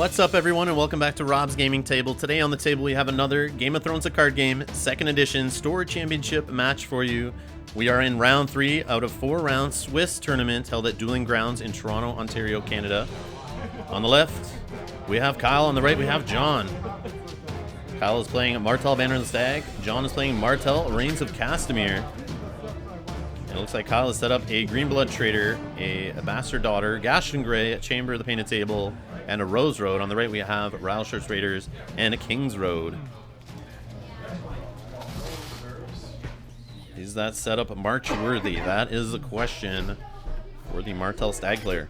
What's up, everyone, and welcome back to Rob's Gaming Table. Today on the table we have another Game of Thrones, a card game, 2nd edition Store Championship match for you. We are in round 3 out of 4 rounds Swiss tournament held at Dueling Grounds in Toronto, Ontario, Canada. On the left, we have Kyle. On the right, we have John. Kyle is playing Martell Stag. John is playing Martell Rains of Castamere. And it looks like Kyle has set up a Green Blood Trader, a Bastard Daughter, Gaston Grey, a Chamber of the Painted Table, and a Rose Road. On the right, we have Rattleshirts Raiders and a King's Road. Is that setup march worthy? That is the question for the Martell Stag player.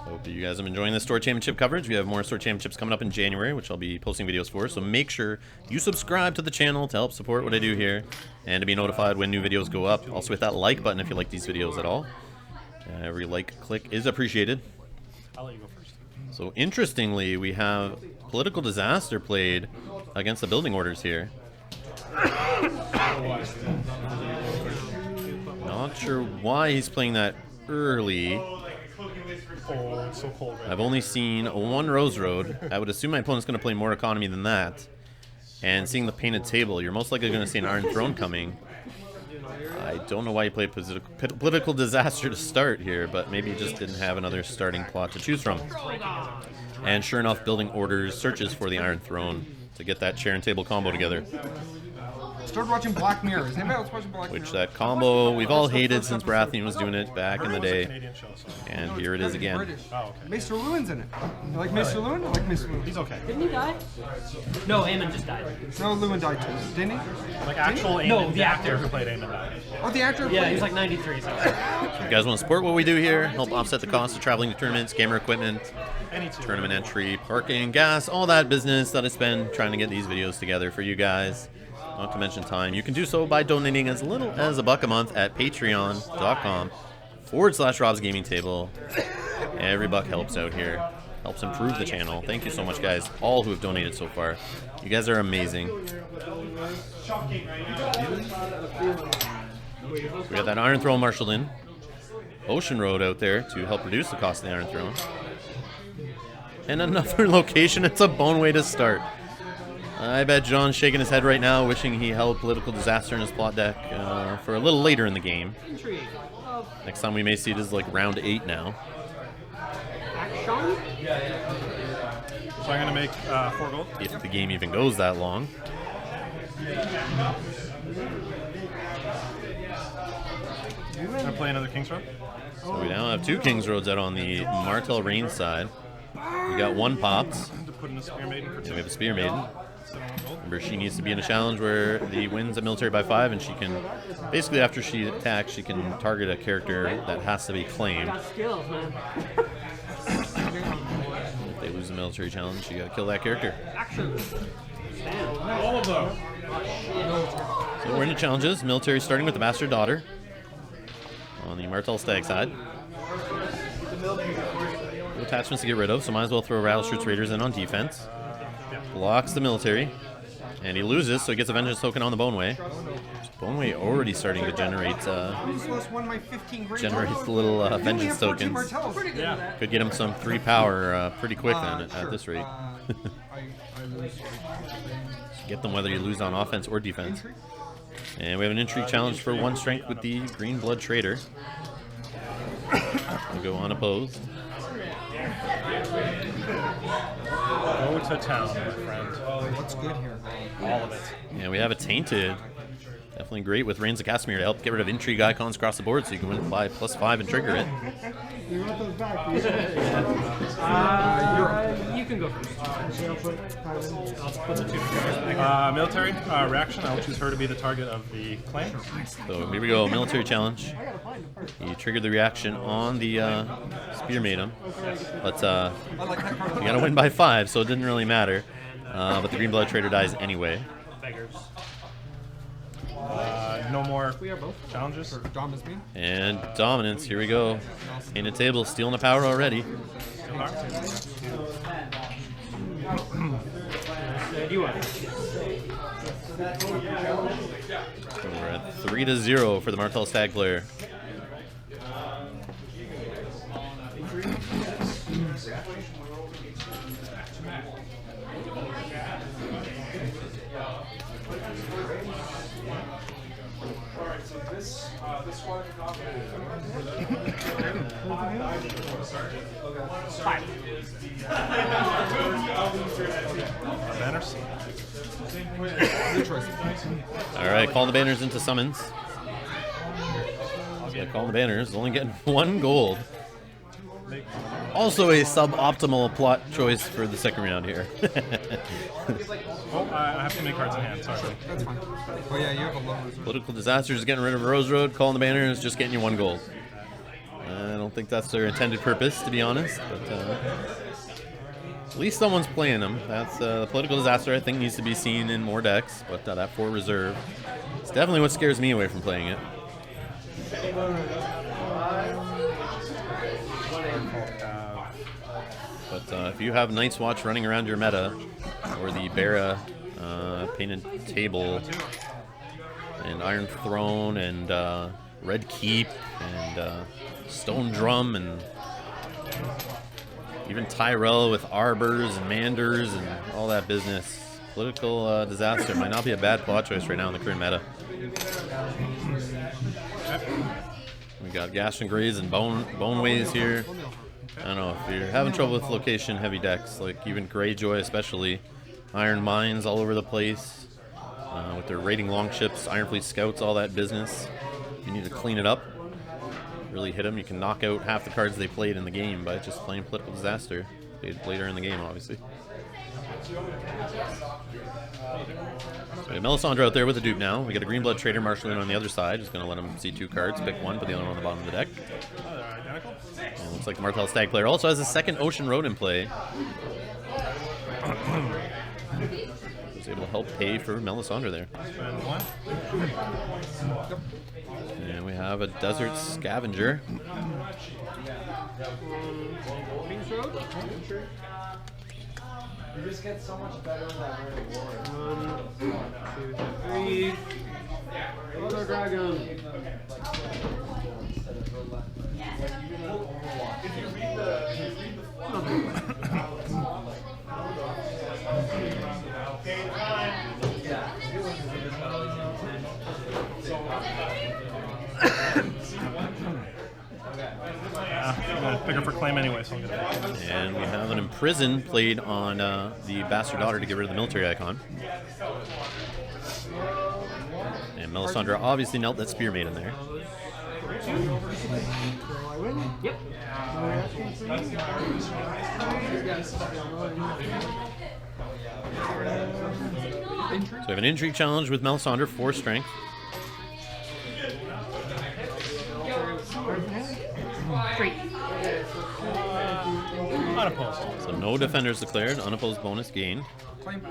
Hope you guys have been enjoying this Store Championship coverage. We have more Store Championships coming up in January, which I'll be posting videos for. So make sure you subscribe to the channel to help support what I do here and to be notified when new videos go up. Also hit that like button if you like these videos at all. Every like click is appreciated. I'll let you go first. So interestingly, we have Political Disaster played against the Building Orders here. Not sure why he's playing that early. Oh, it's so cold right I've only seen one Rose Road. I would assume my opponent's going to play more economy than that. And seeing the Painted Table, you're most likely going to see an Iron Throne coming. I don't know why you played Political Disaster to start here, but maybe you just didn't have another starting plot to choose from. And sure enough, Building Orders searches for the Iron Throne to get that chair and table combo together. Started watching Black Mirror. Is anybody else watching Black Mirror? Which that combo we've all hated since Baratheon was doing it back in the day. And here it is again. British. Oh, okay. Maester Lewin's in it. You like Maester Lewin? I like Maester Lewin. He's okay. Didn't he die? No, Aemon just died. No, Lewin died too. Didn't he? Like actual Aemon, No, the the actor actor. who played Aemon died. Oh, the actor? Yeah, he was like 93. So. If you guys want to support what we do here, help offset the cost of traveling to tournaments, gamer equipment, Any two. tournament entry, parking, gas, all that business that I spend trying to get these videos together for you guys. Not to mention time. You can do so by donating as little as $1 a month at patreon.com/Rob's Gaming Table. Every buck helps out here. Helps improve the channel. Thank you so much, guys. All who have donated so far. You guys are amazing. We got that Iron Throne marshaled in. Ocean Road out there to help reduce the cost of the Iron Throne. And another location. It's a bone way to start. I bet John's shaking his head right now, wishing he held Political Disaster in his plot deck for a little later in the game. Next time we may see it is like round 8 now. Action? So I'm going to make 4 gold. If the game even goes that long. I'm going to play another King's Road. So we now have 2 King's Roads out on the Martell Rains side. We got 1 popped. To put in a Spear Maiden for And 2. we have a Spear Maiden. 7 gold. Remember, she needs to be in a challenge where the wins a military by 5, and she can, basically after she attacks, she can target a character that has to be claimed. Skills, man. If they lose the military challenge, you gotta kill that character. Action. Stand. All of them. So we're into challenges. Military starting with the Bastard Daughter on the Martell Stag side. No attachments to get rid of, so might as well throw Rattleshirts Raiders in on defense. Blocks the military, and he loses, so he gets a Vengeance token on the Boneway. Boneway already starting to generate the little Vengeance tokens. Yeah. Could get him some 3 power pretty quick then at this rate. Get them whether you lose on offense or defense. And we have an intrigue challenge for 1 strength with the Green Blood Trader. We'll go unopposed. Go to town, my friend. What's good here? All of it. And we have a Tainted. Definitely great with Rains of Castamere to help get rid of intrigue icons across the board so you can win by +5 and trigger it. You can go first. Put the 2 together. Military reaction. I'll choose her to be the target of the claim. So here we go, military challenge. He triggered the reaction on the Spear Maiden. But you gotta win by 5, so it didn't really matter. But the Green Blood Trader dies anyway. Beggars. No more challenges. And dominance, here we go. Painted Table, stealing the power already. You are. We're at 3-0 for the Martell Stag player. Banners. Good choice. All right, call the banners into summons. So call the banners, only getting 1 gold. Also a suboptimal plot choice for the second round here. Oh, I have too many cards in hand. Sorry. That's fine. Oh yeah, you have a low reserve. Political disasters getting rid of Rose Road, calling the banners, just getting you 1 gold. I don't think that's their intended purpose, to be honest, but at least someone's playing them. That's the political disaster. I think needs to be seen in more decks, but that 4 reserve, it's definitely what scares me away from playing it. But if you have Night's Watch running around your meta, or the Bara painted table, and Iron Throne, and Red Keep, and Stone Drum, and even Tyrell with Arbors and Manders and all that business, political disaster might not be a bad plot choice right now in the current meta. We got Gash and Graze and Boneways here. I don't know, if you're having trouble with location heavy decks, like even Greyjoy especially, Iron Mines all over the place, with their raiding longships, Iron Fleet Scouts, all that business. You need to clean it up, really hit them. You can knock out half the cards they played in the game by just playing Political Disaster. Played later in the game, obviously. So we have Melisandre out there with a dupe now. We got a Green Blood Trader marshalling on the other side. Just going to let him see 2 cards, pick one, put the other one on the bottom of the deck. And it looks like the Martell Stag player also has a second Ocean Road in play. Was able to help pay for Melisandre there. And we have a Desert Scavenger. You just get so much better with that rare award. 1, 2, 3. Other dragon. I'm gonna pick her for claim anyway, so I'm gonna. And we have an Imprison played on the Bastard Daughter to get rid of the military icon. And Melisandre obviously knelt that Spear Maiden there. Yep. So we have an Intrigue challenge with Melisandre, 4 strength. Unopposed. So no defenders declared, unopposed bonus gain. Claim.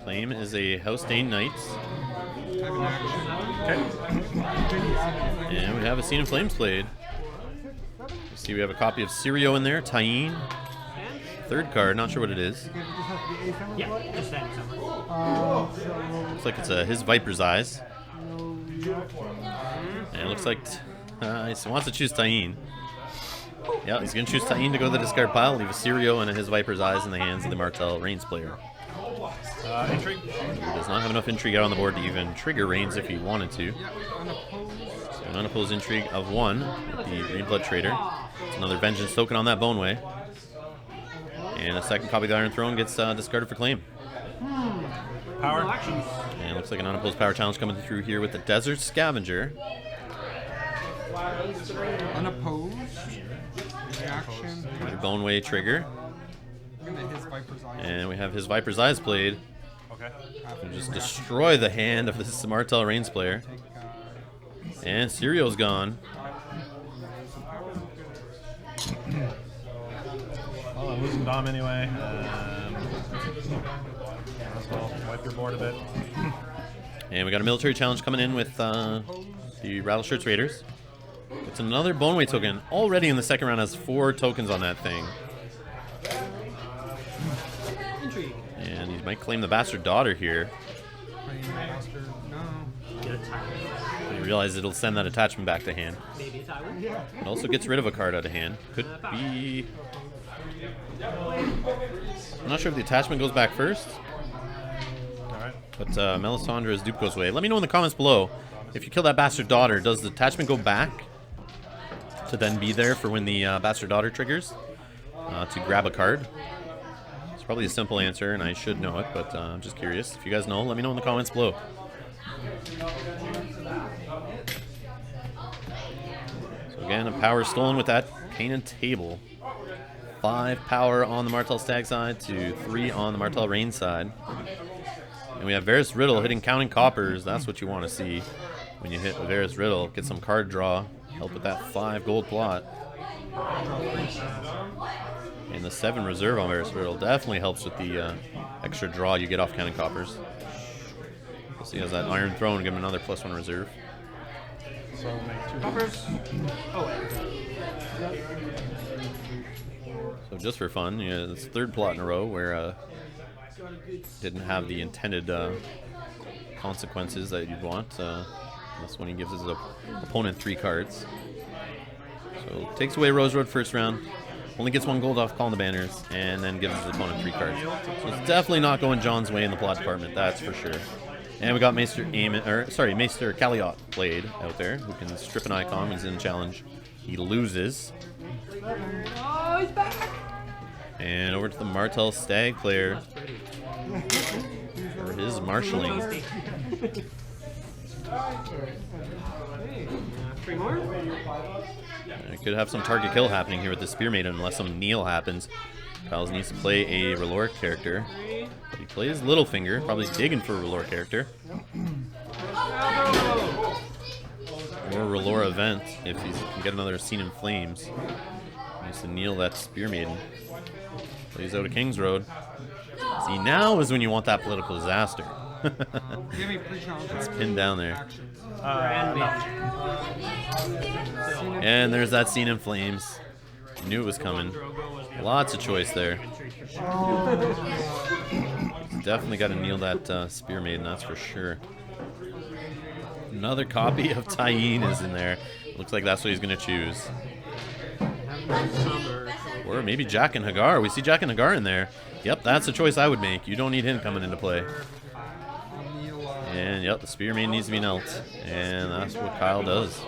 Claim is a House Dane Knight. Type in action. Okay. And we have a Scene of Flames played. You see we have a copy of Sirio in there, Tyene. 3rd card, not sure what it is. Yeah, just that. Looks like it's his Viper's Eyes. And it looks like he wants to choose Tyene. Yeah, he's going to choose Tyene to go to the discard pile, leave a Sirio and his Viper's Eyes in the hands of the Martell Rains player. Intrigue. He does not have enough Intrigue out on the board to even trigger Rains if he wanted to. So an unopposed Intrigue of 1 with the Green Blood Trader. It's another Vengeance token on that Boneway. And a second copy of the Iron Throne gets discarded for claim. Power. And it looks like an unopposed power challenge coming through here with the Desert Scavenger. Unopposed. Reaction. Another Boneway trigger. His Viper's Eye. And we have his Viper's Eyes played. Okay. And just destroy the hand of this Martell Rains player. And Sirio's gone. Well, I'm losing Dom anyway. So wipe your board a bit. And we got a military challenge coming in with the Rattleshirts Raiders. It's another Boneway token. Already in the second round has 4 tokens on that thing. And he might claim the Bastard Daughter here. Claim Master. No. Get a time. realize it'll send that attachment back to hand. Maybe it's Tywin. It also gets rid of a card out of hand. Could be... I'm not sure if the attachment goes back first. Alright. But Melisandre's dupe goes away. Let me know in the comments below. If you kill that Bastard Daughter, does the attachment go back to then be there for when the Bastard Daughter triggers to grab a card? It's probably a simple answer, and I should know it, but I'm just curious. If you guys know, let me know in the comments below. So again, a power stolen with that painted table. 5 power on the Martell Stag side to 3 on the Martell Rains side. And we have Varys Riddle hitting counting coppers. That's what you want to see when you hit Varys Riddle. Get some card draw. Help with that 5 gold plot. And the 7 reserve on Varys Riddle definitely helps with the extra draw you get off counting coppers. Plus he has that Iron Throne to give him another +1 reserve. So make 2 Coppers. Oh, wait. So just for fun, yeah, it's 3rd plot in a row where didn't have the intended consequences that you'd want. This one he gives his opponent 3 cards. So takes away Rose Road first round, only gets 1 gold off calling the banners, and then gives his opponent 3 cards. So it's definitely not going John's way in the plot department, that's for sure. And we got Maester Calliot played out there, who can strip an icon when he's in challenge. He loses. Oh, he's back. And over to the Martell Stag player for his marshalling. Hey, 3 more. I could have some target kill happening here with the Spear Maiden unless some kneel happens. Kyles needs to play a R'hllor character. But he plays Littlefinger, probably digging for a R'hllor character. Or a R'hllor event if he can get another Scene in Flames. He needs to kneel that Spear Maiden. Plays out of King's Road. See, now is when you want that political disaster. It's pinned down there. And there's that Scene in Flames. Knew it was coming. Lots of choice there. Definitely got to kneel that Spear Maiden, that's for sure. Another copy of Tyene is in there. Looks like that's what he's going to choose. Or maybe Jack and Hagar. We see Jack and Hagar in there. Yep, that's a choice I would make. You don't need him coming into play. And yep, the Spear Maiden needs to be knelt. And that's what Kyle does.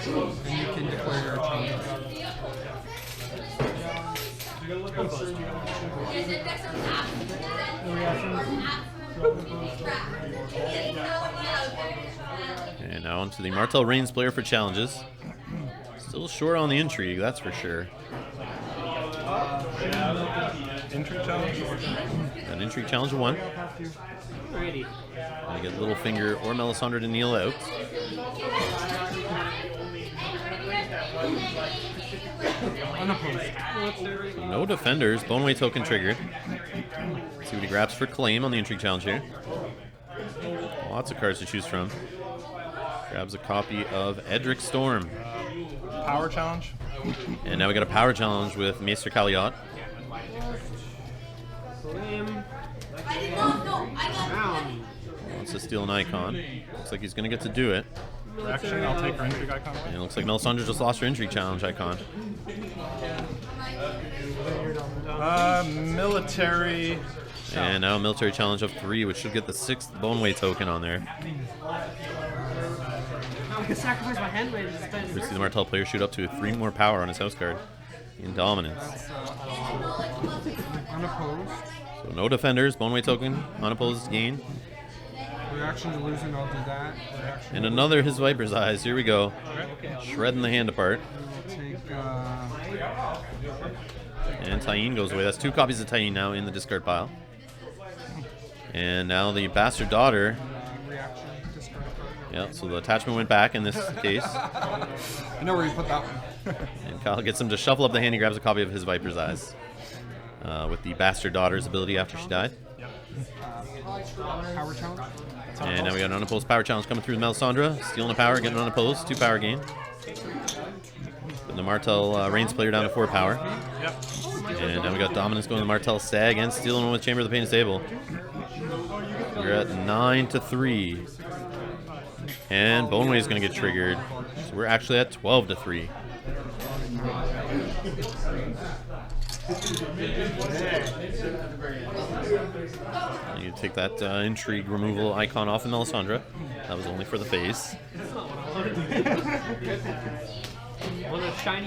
You can declare your changes. And now onto the Martell Rains player for challenges. Still short on the intrigue, that's for sure. Intrigue challenge? An intrigue challenge of 1. Alrighty. I get Littlefinger or Melisandre to kneel out. Unopposed. So no defenders, Boneway token triggered. Let's see what he grabs for claim on the intrigue challenge here. Lots of cards to choose from. Grabs a copy of Edric Storm. Power challenge? And now we got a power challenge with Maester Calliot. Wants to steal an icon. Looks like he's going to get to do it. Action, I'll take her intrigue icon away. And it looks like Melisandre just lost her intrigue challenge icon. Military. And now a military challenge of 3, which should get the 6th Boneway token on there. I can sacrifice my hand weight. We see the Martell player shoot up to 3 more power on his house card in dominance. Unopposed. So no defenders, Boneway token, unopposed gain. Reaction to losing, I'll do that. Reaction And another his Viper's Eyes. Here we go. Shredding the hand apart. to take, And Tyene goes away. That's 2 copies of Tyene now in the discard pile. And now the Bastard Daughter. reaction, discard card. Yeah, so the attachment went back in this case. I know where you put that one. And Kyle gets him to shuffle up the hand. He grabs a copy of his Viper's Eyes. With the Bastard Daughter's ability after she died. Power challenge. And now we got an unopposed power challenge coming through with Melisandre. Stealing a power, getting unopposed. 2 power gain. And the Martell Rains player down to 4 power. Yep. And now we got dominance going to the Martell Stag and stealing one with Chamber of the Painted Table. We're at 9-3. And Boneway is going to get triggered. So we're actually at 12-3. You take that intrigue removal icon off of Melisandre. That was only for the face.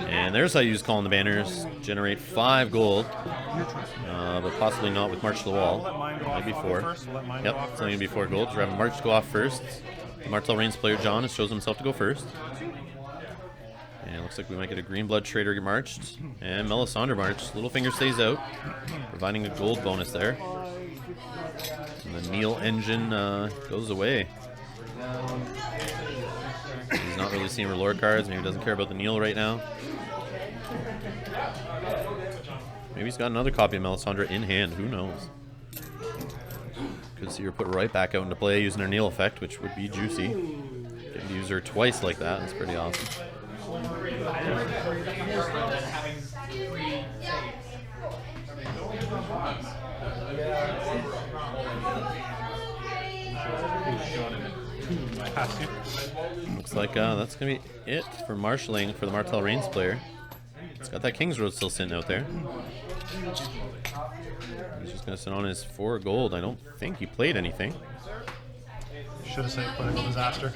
And there's how you use Calling the Banners. Generate 5 gold. But possibly not with March to the Wall. Maybe 4. Yep, it's only going to be 4 gold. So we're having March to go off first. The Martell Rains player John has chosen himself to go first. And it looks like we might get a Green Blood Trader get marched. And Melisandre marched. Littlefinger stays out, providing a gold bonus there. And the Neil engine goes away. He's not really seeing Relore cards. Maybe he doesn't care about the Neil right now. Maybe he's got another copy of Melisandre in hand. Who knows? Could see her put right back out into play using her Neil effect, which would be juicy. Getting to use her twice like that. That's pretty awesome. Looks like that's going to be it for marshalling for the Martell Rains player. It's got that King's Road still sitting out there. He's just going to sit on his 4 gold. I don't think he played anything. Should have said political disaster.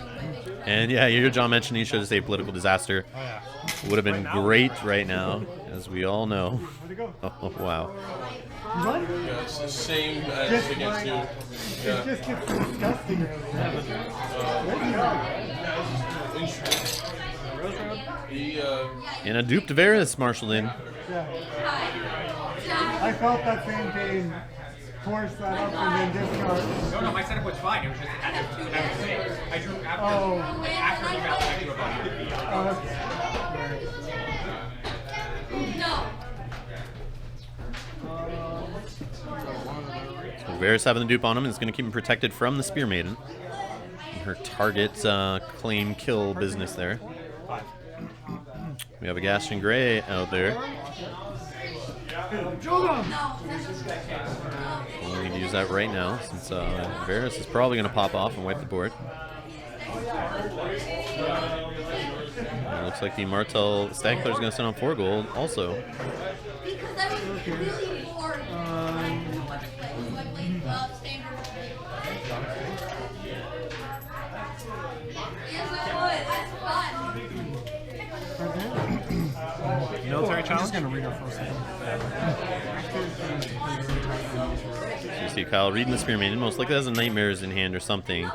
And yeah, you hear John mention he should have said political disaster. Oh, yeah. Would have been great right now, as we all know. Where'd he go? Oh, wow. What? Yeah, it's the same as against you. It just gets disgusting. And a dupe to Varys marshaled in. Yeah. I felt that same pain. Force that up and then discard. No, my setup was fine. It was just I drew after. Oh. After the battle, I drew a bunch. So Varys having the dupe on him is going to keep him protected from the Spear Maiden. And her target claim kill business there. We have a Gaston Grey out there. We need to use that right now since Varys is probably going to pop off and wipe the board. And it looks like the Martell Stag player is going to send on 4 gold also. Military I'm challenge? just gonna read her first. So you see Kyle reading the Spear Maiden. Most likely has a Nightmares in hand or something.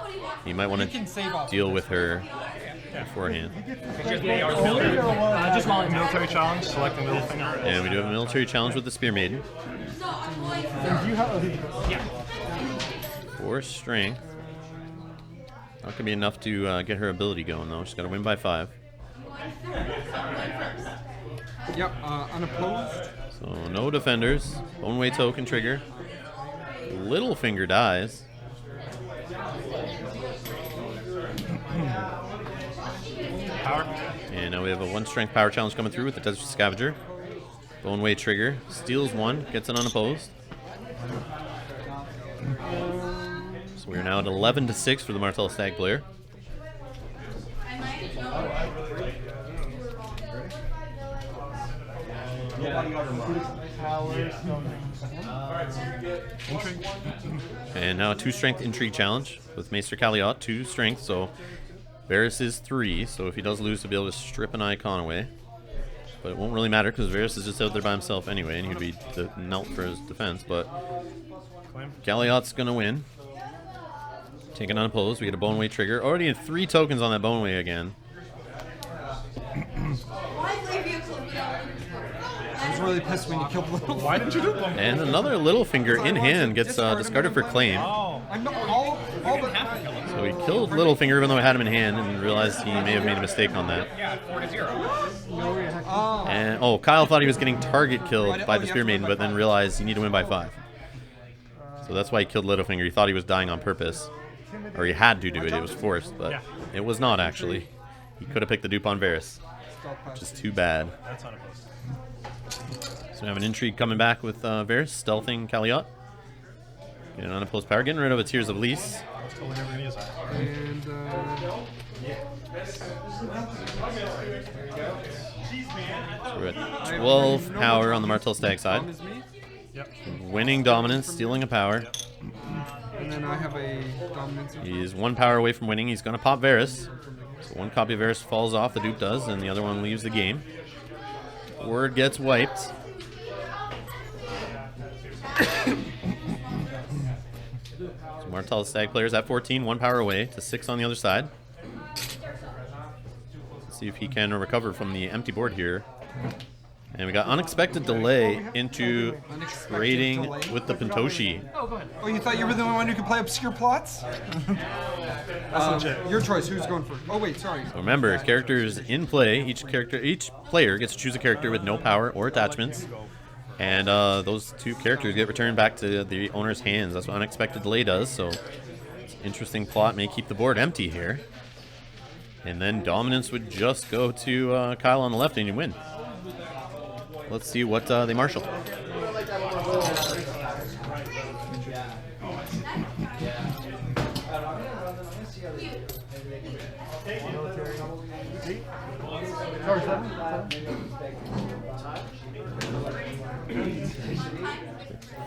You might want to deal with her beforehand. Just while Military challenge, select the middle finger. And we do have a military challenge with the Spear Maiden. Yeah. 4 strength. Not going to be enough to get her ability going, though. She's got to win by 5. Yep, unopposed. So no defenders. Boneway token trigger. Littlefinger dies. Power. And now we have a 1 strength power challenge coming through with the Desert Scavenger. Boneway trigger. Steals 1. Gets it unopposed. So we're now at 11-6 for the Martell Stag player. And now a 2 strength intrigue challenge with Maester Kaliot. 2 strength, so Varys is 3, so if he does lose, he'll be able to strip an icon away. But it won't really matter because Varys is just out there by himself anyway, and he'd be the knelt for his defense. But Kaliot's gonna win. Taking unopposed, we get a Boneway trigger. Already had 3 tokens on that Boneway again. I was really pissed when you killed Little. Why didn't you do them? And another Littlefinger in hand gets discarded for claim. Oh. I'm not all but half of So he killed Littlefinger even though he had him in hand and realized he may have made a mistake on that. Yeah, 4-0. And oh, Kyle thought he was getting target killed by the Spear Maiden, but then realized you need to win by 5. So that's why he killed Littlefinger. He thought he was dying on purpose. Or he had to do it. It was forced, but it was not actually. He could have picked the dupe on Varys, which is too bad. That's unopposed. So we have an intrigue coming back with Varys, stealthing Kaliot. Get an unopposed power, getting rid of a Tears of Lease. Totally never gonna use that. And So we're at 12 power on the Martell Stag side. Dom is me. Yep. Winning dominance, stealing a power. And then I have a dominance. He's 1 power away from winning. He's going to pop Varus. So 1 copy of Varus falls off, the dupe does, and the other one leaves the game. Word gets wiped. So Martell Stag players at 14, 1 power away to 6 on the other side. Let's see if he can recover from the empty board here. And we got unexpected delay into trading with the Pintoshi. Oh, go ahead. Oh, you thought you were the only one who could play obscure plots? That's legit. Your choice. Who's going first? Oh wait, sorry. So remember, characters in play. Each player gets to choose a character with no power or attachments, and those 2 characters get returned back to the owner's hands. That's what unexpected delay does. So, interesting plot may keep the board empty here, and then dominance would just go to Kyle on the left, and you win. Let's see what they marshal. I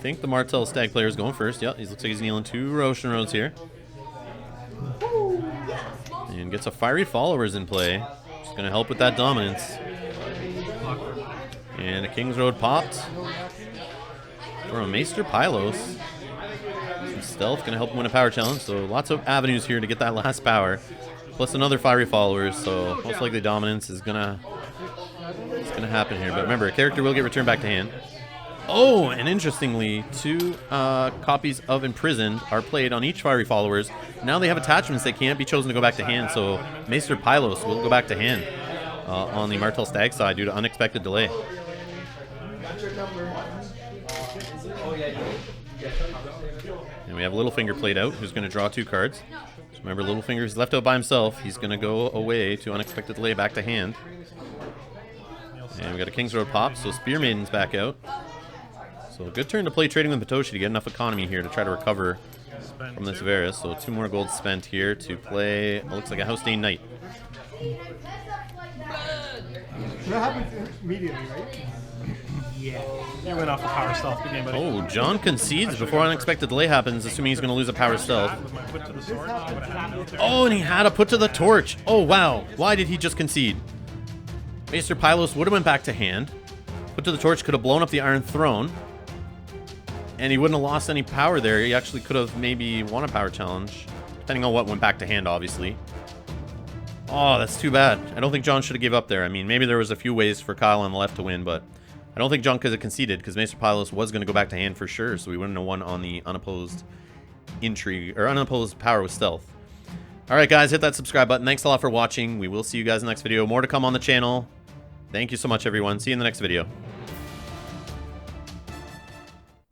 think the Martell Stag player is going first. Yep, he looks like he's kneeling 2 Roshan Roads here. And gets a Fiery Followers in play. Just going to help with that dominance. And a King's Road popped. For a Maester Pylos. Some stealth, going to help him win a power challenge. So lots of avenues here to get that last power. Plus another Fiery Followers. So most likely dominance is gonna happen here. But remember, a character will get returned back to hand. Oh, and interestingly, 2 copies of Imprisoned are played on each Fiery Followers. Now they have attachments that can't be chosen to go back to hand. So Maester Pylos will go back to hand on the Martell Stag side due to unexpected delay. And we have Littlefinger played out, who's going to draw 2 cards. So remember, Littlefinger's left out by himself. He's going to go away to unexpected delay back to hand. And we got a King's Road pop, so Spear Maiden's back out. So a good turn to play trading with Pintoshi to get enough economy here to try to recover from this Varus. So 2 more gold spent here to play, it looks like a House-Stained Knight. So that happens immediately, right? You went off the power stealth the game, buddy. Oh, John concedes before unexpected delay happens, assuming he's going to lose a power stealth. With my foot to the sword, I would have had it out there. Oh, and he had a put to the torch. Oh, wow. Why did he just concede? Maester Pylos would have went back to hand. Put to the torch could have blown up the Iron Throne. And he wouldn't have lost any power there. He actually could have maybe won a power challenge. Depending on what went back to hand, obviously. Oh, that's too bad. I don't think John should have gave up there. I mean, maybe there was a few ways for Kyle on the left to win, but I don't think John could have conceded because Maester Pylos was going to go back to hand for sure, so we wouldn't have won on the unopposed intrigue, or unopposed power with stealth. Alright guys, hit that subscribe button. Thanks a lot for watching. We will see you guys in the next video. More to come on the channel. Thank you so much, everyone. See you in the next video.